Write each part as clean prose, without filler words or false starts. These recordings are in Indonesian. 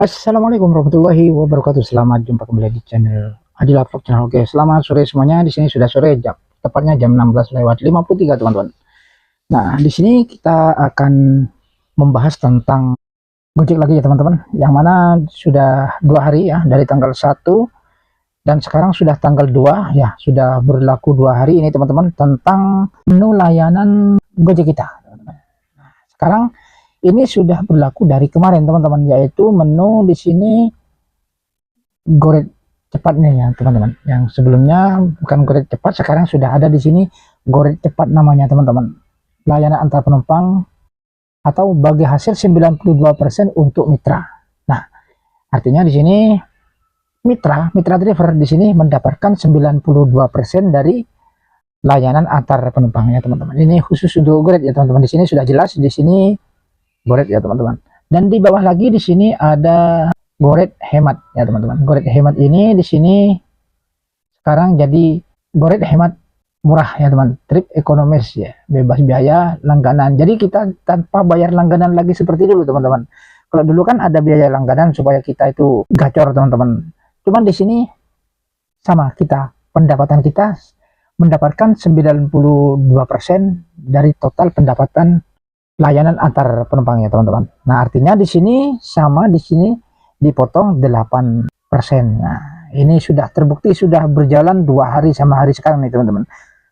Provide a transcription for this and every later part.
Assalamualaikum warahmatullahi wabarakatuh. Selamat jumpa kembali di channel Adila Vlog Channel. Oke, selamat sore semuanya. Di sini sudah sore, tepatnya jam 16:53, teman-teman. Nah, di sini kita akan membahas tentang Gojek lagi ya, teman-teman. Yang mana sudah 2 hari ya, dari tanggal 1 dan sekarang sudah tanggal 2 ya, sudah berlaku 2 hari ini, teman-teman, tentang menu layanan Gojek kita. Sekarang ini sudah berlaku dari kemarin, teman-teman, yaitu menu di sini Goret cepatnya ya, teman-teman. Yang sebelumnya bukan Goret cepat, sekarang sudah ada di sini Goret cepat namanya, teman-teman. Layanan antar penumpang atau bagi hasil 92% untuk mitra. Nah, artinya di sini mitra driver di sini mendapatkan 92% dari layanan antar penumpangnya, teman-teman. Ini khusus untuk Goret ya, teman-teman. Di sini sudah jelas di sini Goret ya, teman-teman. Dan di bawah lagi di sini ada Goret hemat ya, teman-teman. Goret hemat ini di sini sekarang jadi Goret hemat murah ya, teman. Trip ekonomis ya, bebas biaya langganan. Jadi kita tanpa bayar langganan lagi seperti dulu, teman-teman. Kalau dulu kan ada biaya langganan supaya kita itu gacor, teman-teman. Cuman di sini sama, kita pendapatan kita mendapatkan 92% dari total pendapatan layanan antar penumpangnya, teman-teman. Nah, artinya di sini sama, di sini dipotong 8%. Nah, ini sudah terbukti, sudah berjalan 2 hari sama hari sekarang nih, teman-teman.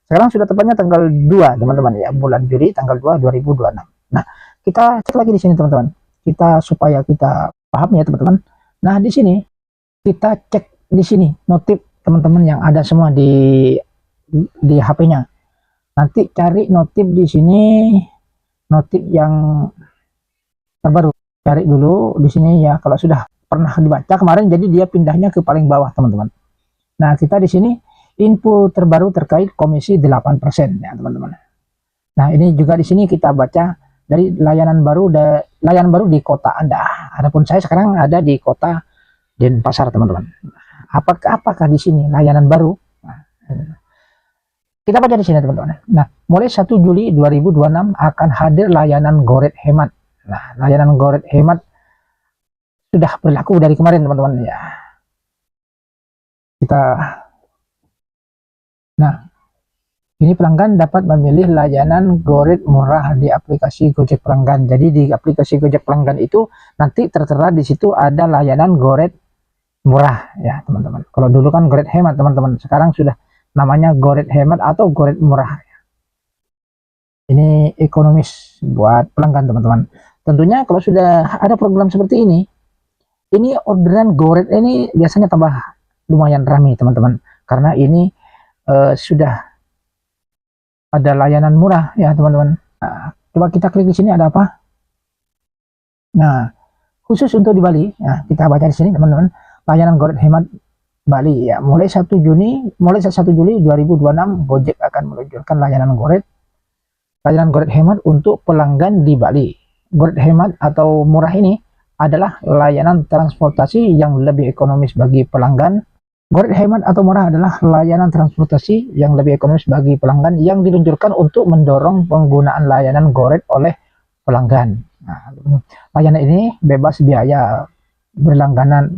Sekarang sudah tepatnya tanggal 2, teman-teman ya, bulan Juli tanggal 2 2026. Nah, kita cek lagi di sini, teman-teman. Kita supaya kita paham ya, teman-teman. Nah, di sini kita cek di sini notif teman-teman yang ada semua di HP-nya. Nanti cari notif di sini, notif yang terbaru, cari dulu di sini ya. Kalau sudah pernah dibaca kemarin, jadi dia pindahnya ke paling bawah, teman-teman. Nah, kita di sini info terbaru terkait komisi 8% ya, teman-teman. Nah, ini juga di sini kita baca dari layanan baru di kota Anda. Adapun saya sekarang ada di kota Denpasar, teman-teman. Apakah di sini layanan baru? Nah, kita baca di sini, teman-teman. Nah, mulai 1 Juli 2026 akan hadir layanan Goret hemat. Nah, layanan Goret hemat sudah berlaku dari kemarin, teman-teman ya. Nah, ini pelanggan dapat memilih layanan Goret murah di aplikasi Gojek pelanggan. Jadi di aplikasi Gojek pelanggan itu nanti tertera di situ ada layanan Goret murah ya, teman-teman. Kalau dulu kan Goret hemat, teman-teman. Sekarang sudah namanya Goret hemat atau Goret murah. Ini ekonomis buat pelanggan, teman-teman. Tentunya kalau sudah ada program seperti ini orderan Goret ini biasanya tambah lumayan ramai, teman-teman. Karena ini sudah ada layanan murah ya, teman-teman. Nah, coba kita klik di sini ada apa. Nah, khusus untuk di Bali ya, kita baca di sini, teman-teman. Layanan Goret hemat Bali ya, mulai 1 Juli 2026 Gojek akan meluncurkan layanan Goret hemat untuk pelanggan di Bali. Goret hemat atau murah ini adalah layanan transportasi yang lebih ekonomis bagi pelanggan. Goret hemat atau murah adalah layanan transportasi yang lebih ekonomis bagi pelanggan yang diluncurkan untuk mendorong penggunaan layanan Goret oleh pelanggan. Nah, layanan ini bebas biaya berlangganan,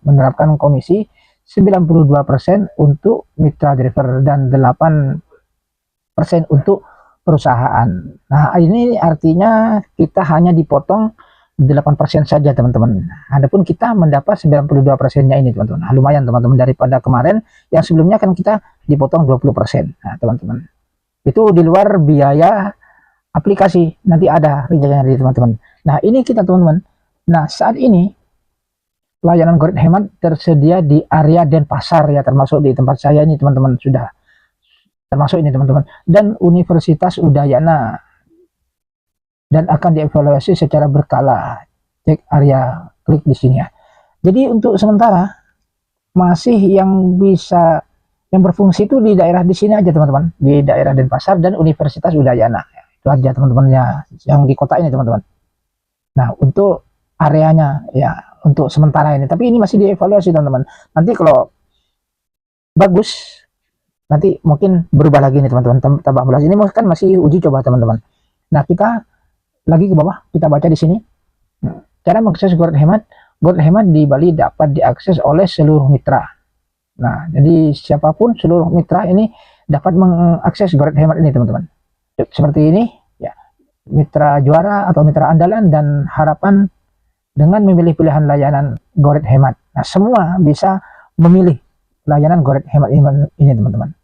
menerapkan komisi 92% untuk mitra driver dan 8% untuk perusahaan. Nah, ini artinya kita hanya dipotong 8% saja, teman-teman. Adapun kita mendapat 92%-nya ini, teman-teman. Nah, lumayan, teman-teman, daripada kemarin yang sebelumnya kan kita dipotong 20%. Nah, teman-teman, itu di luar biaya aplikasi. Nanti ada rinciannya, teman-teman. Nah, ini kita, teman-teman. Nah, saat ini layanan Goret hemat tersedia di area Denpasar ya, termasuk di tempat saya ini, teman-teman, sudah termasuk ini, teman-teman, dan Universitas Udayana, dan akan dievaluasi secara berkala. Cek area, klik di sini ya. Jadi untuk sementara masih yang berfungsi itu di daerah di sini aja, teman-teman, di daerah Denpasar dan Universitas Udayana. Itu aja, teman-teman ya, yang di kota ini, teman-teman. Nah, untuk areanya ya untuk sementara ini, tapi ini masih dievaluasi, teman-teman. Nanti kalau bagus nanti mungkin berubah lagi nih, teman-teman. Tambah belas ini kan masih uji coba, teman-teman. Nah, kita lagi ke bawah, kita baca di sini. cara mengakses Gojek Hemat di Bali dapat diakses oleh seluruh mitra. Nah, jadi siapapun seluruh mitra ini dapat mengakses Gojek Hemat ini, teman-teman. Seperti ini, ya, mitra juara atau mitra andalan dan harapan dengan memilih pilihan layanan Gojek Hemat. Nah, semua bisa memilih layanan Gojek Hemat ini, teman-teman.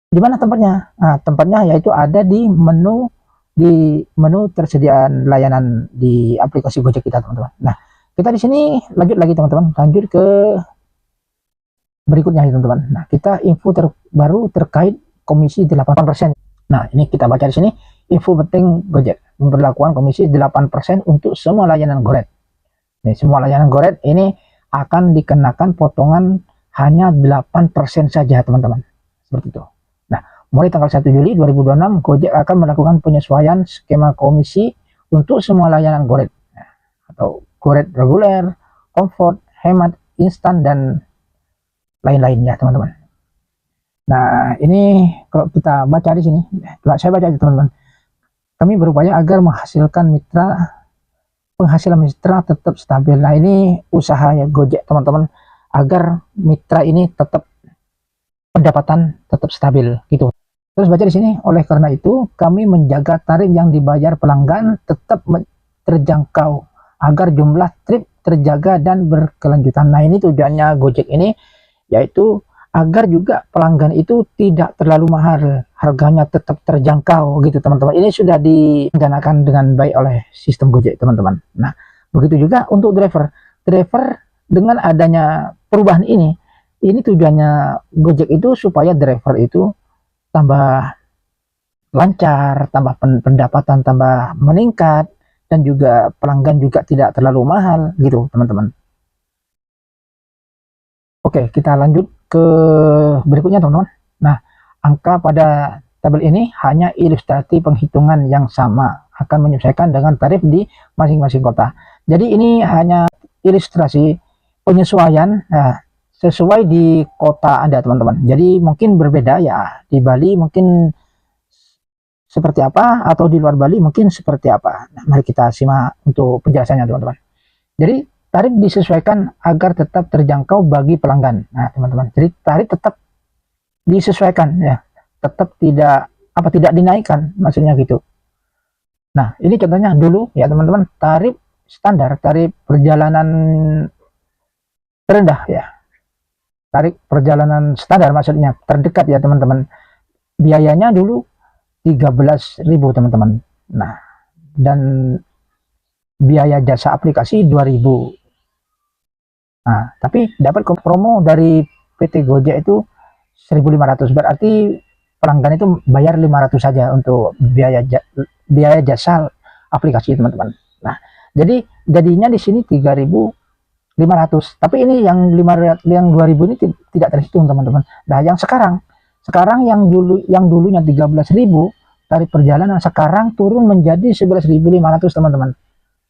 Di mana tempatnya? Nah, tempatnya yaitu ada di menu tersediaan layanan di aplikasi Gojek kita, teman-teman. Nah, kita di sini lanjut lagi, teman-teman. Lanjut ke berikutnya, teman-teman. Nah, kita info terbaru terkait komisi 8%. Nah, ini kita baca di sini, info penting Gojek. Pemberlakuan komisi 8% untuk semua layanan Gojek. Nih, semua layanan Gojek ini akan dikenakan potongan hanya 8% saja, teman-teman. Seperti itu. Nah, mulai tanggal 1 Juli 2026, Gojek akan melakukan penyesuaian skema komisi untuk semua layanan Gojek. Atau Gojek reguler, comfort, hemat, instan, dan lain-lainnya, teman-teman. Nah, ini kalau kita baca di sini, saya baca, teman-teman. Kami berupaya agar penghasilan mitra tetap stabil. Nah, ini usahanya Gojek, teman-teman, agar mitra ini tetap pendapatan tetap stabil gitu. Terus baca di sini, oleh karena itu kami menjaga tarif yang dibayar pelanggan tetap terjangkau agar jumlah trip terjaga dan berkelanjutan. Nah, ini tujuannya Gojek ini, yaitu agar juga pelanggan itu tidak terlalu mahal, harganya tetap terjangkau gitu, teman-teman. Ini sudah direncanakan dengan baik oleh sistem Gojek, teman-teman. Nah, begitu juga untuk driver dengan adanya perubahan ini tujuannya Gojek itu supaya driver itu tambah lancar, tambah pendapatan tambah meningkat, dan juga pelanggan juga tidak terlalu mahal gitu, teman-teman. Oke, kita lanjut ke berikutnya, teman-teman. Nah, angka pada tabel ini hanya ilustrasi penghitungan yang sama, akan menyesuaikan dengan tarif di masing-masing kota. Jadi ini hanya ilustrasi penyesuaian sesuai di kota Anda, teman-teman. Jadi mungkin berbeda ya, di Bali mungkin seperti apa, atau di luar Bali mungkin seperti apa. Nah, mari kita simak untuk penjelasannya, teman-teman. Jadi tarif disesuaikan agar tetap terjangkau bagi pelanggan. Nah, teman-teman, jadi tarif tetap disesuaikan ya, tetap tidak dinaikkan, maksudnya gitu. Nah, ini contohnya dulu ya, teman-teman, tarif standar, tarif perjalanan terendah ya. Tarif perjalanan standar maksudnya terdekat ya, teman-teman. Biayanya dulu 13.000, teman-teman. Nah, dan biaya jasa aplikasi 2.000. Nah, tapi dapat promo dari PT Gojek itu 1.500. Berarti pelanggan itu bayar 500 saja untuk biaya jasa aplikasi, teman-teman. Nah, jadi jadinya di sini 3.500. Tapi ini yang 2.000 ini tidak terhitung, teman-teman. Nah, yang sekarang yang dulunya 13.000 tarif perjalanan, sekarang turun menjadi 11.500, teman-teman.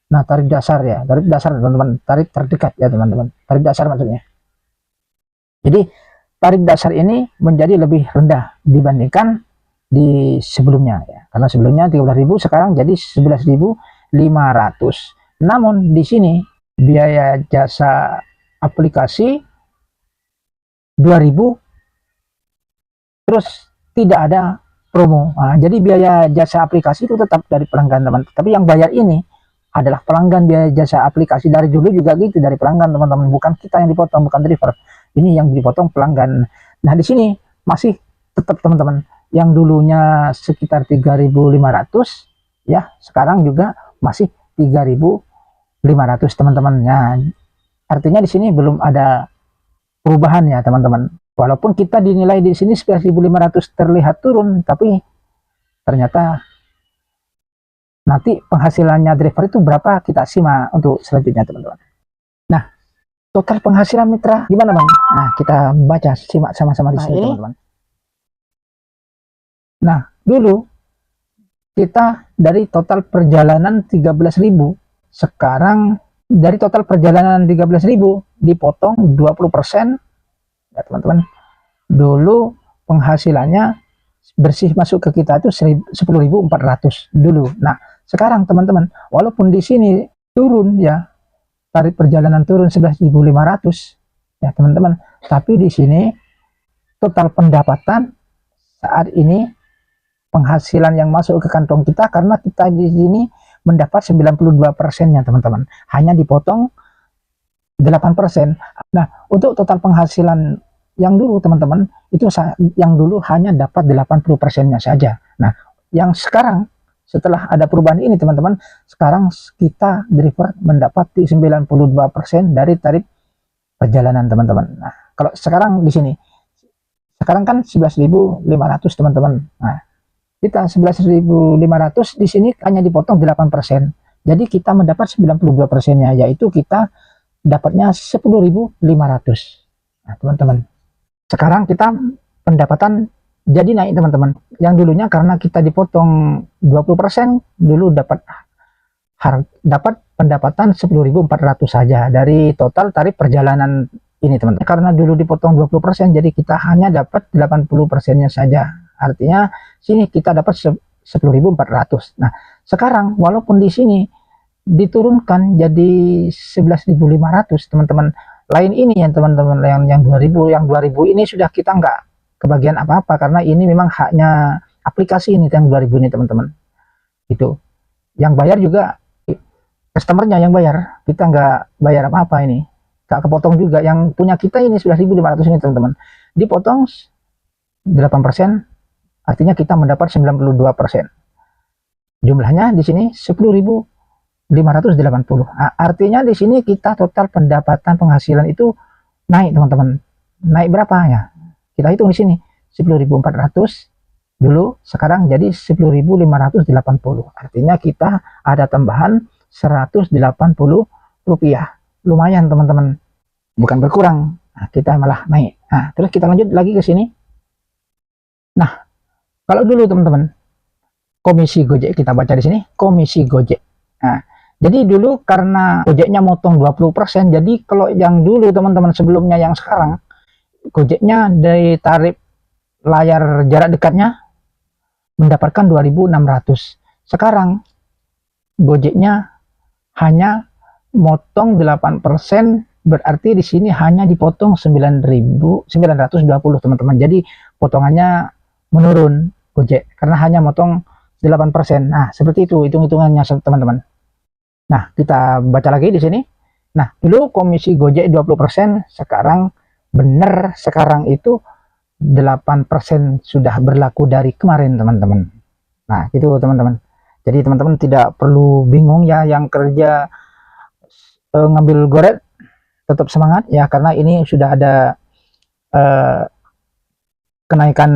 Nah, tarif dasar ya, teman-teman, tarif terdekat ya, teman-teman, tarif dasar maksudnya. Jadi tarif dasar ini menjadi lebih rendah dibandingkan di sebelumnya ya, karena sebelumnya 13.000, sekarang jadi 11.500. Namun di sini biaya jasa aplikasi 2.000, terus tidak ada promo. Nah, jadi biaya jasa aplikasi itu tetap dari pelanggan, teman, tapi yang bayar ini adalah pelanggan. Biaya jasa aplikasi dari dulu juga gitu, dari pelanggan, teman-teman, bukan kita yang dipotong, bukan driver, ini yang dipotong pelanggan. Nah, di sini masih tetap, teman-teman, yang dulunya sekitar 3.500 ya, sekarang juga masih 3.500, teman-teman. Nah, artinya di sini belum ada perubahan ya, teman-teman. Walaupun kita dinilai di sini 11.500 terlihat turun, tapi ternyata nanti penghasilannya driver itu berapa, kita simak untuk selanjutnya, teman-teman. Nah, total penghasilan mitra gimana, Bang? Nah, kita baca, simak sama-sama di sini, teman-teman. Nah, dulu kita dari total perjalanan 13.000, sekarang dari total perjalanan 13.000 dipotong 20% ya, teman-teman. Dulu penghasilannya bersih masuk ke kita itu 10.400 dulu. Nah, sekarang, teman-teman, walaupun di sini turun ya, tarif perjalanan turun 11.500 ya teman-teman. Tapi di sini total pendapatan saat ini, penghasilan yang masuk ke kantong kita, karena kita di sini mendapat 92%-nya teman-teman, hanya dipotong 8%. Nah, untuk total penghasilan yang dulu teman-teman, itu yang dulu hanya dapat 80%-nya saja. Nah, yang sekarang setelah ada perubahan ini teman-teman, sekarang kita driver mendapati 92% dari tarif perjalanan teman-teman. Nah, kalau sekarang di sini, sekarang kan 11.500 teman-teman. Nah, kita 11.500 di sini hanya dipotong 8%. Jadi kita mendapat 92%-nya, yaitu kita dapatnya 10.500. Nah, teman-teman. Sekarang kita pendapatan jadi naik teman-teman. Yang dulunya karena kita dipotong 20%, dulu dapat pendapatan 10.400 saja dari total tarif perjalanan ini teman-teman. Karena dulu dipotong 20%, jadi kita hanya dapat 80%-nya saja. Artinya sini kita dapat 10.400. Nah, sekarang walaupun di sini diturunkan jadi 11.500 teman-teman, lain ini ya teman-teman, yang 2000 ini sudah kita nggak kebagian apa-apa, karena ini memang haknya aplikasi ini yang 2000 ini teman-teman. Itu yang bayar juga customernya yang bayar, kita nggak bayar apa-apa, ini nggak kepotong juga. Yang punya kita ini sudah 1.500 ini teman-teman, dipotong 8%, artinya kita mendapat 92%. Jumlahnya di sini 10.580. Nah, artinya di sini kita total pendapatan penghasilan itu naik teman-teman. Naik berapa ya? Kita hitung di sini 10.400 dulu, sekarang jadi 10.580. Artinya kita ada tambahan 180 rupiah. Lumayan teman-teman, bukan berkurang. Nah, kita malah naik. Nah, terus kita lanjut lagi ke sini. Nah, kalau dulu teman-teman, komisi Gojek, kita baca di sini komisi Gojek. Nah, jadi dulu karena Gojeknya motong 20%, jadi kalau yang dulu teman-teman sebelumnya, yang sekarang Gojeknya dari tarif layar jarak dekatnya mendapatkan 2.600. Sekarang Gojeknya hanya motong 8%, berarti di sini hanya dipotong 9.920 teman-teman. Jadi potongannya menurun Gojek karena hanya motong 8%. Nah, seperti itu hitung-hitungannya teman-teman. Nah, kita baca lagi di sini. Nah, dulu komisi Gojek 20%, sekarang benar, sekarang itu 8% sudah berlaku dari kemarin teman-teman. Nah, itu teman-teman. Jadi teman-teman tidak perlu bingung ya, yang kerja ngambil goret tetap semangat ya, karena ini sudah ada kenaikan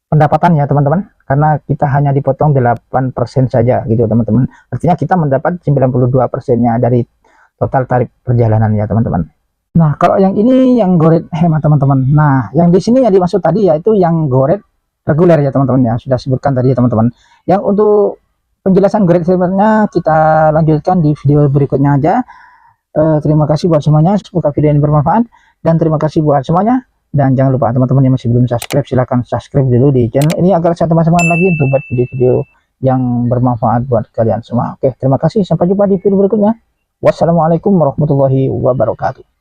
pendapatan ya teman-teman, karena kita hanya dipotong 8% saja gitu teman-teman. Artinya kita mendapat 92%-nya dari total tarif perjalanan ya teman-teman. Nah, kalau yang ini yang goret hemat teman-teman. Nah, yang di sini yang dimaksud tadi yaitu yang goret reguler ya teman-teman, ya sudah sebutkan tadi ya teman-teman. Yang untuk penjelasan goret regulernya kita lanjutkan di video berikutnya aja. Terima kasih buat semuanya, semoga video ini bermanfaat, dan terima kasih buat semuanya. Dan jangan lupa teman-teman yang masih belum subscribe, silahkan subscribe dulu di channel ini agar saya tambah semangat lagi untuk buat video-video yang bermanfaat buat kalian semua. Oke, terima kasih, sampai jumpa di video berikutnya. Wassalamualaikum warahmatullahi wabarakatuh.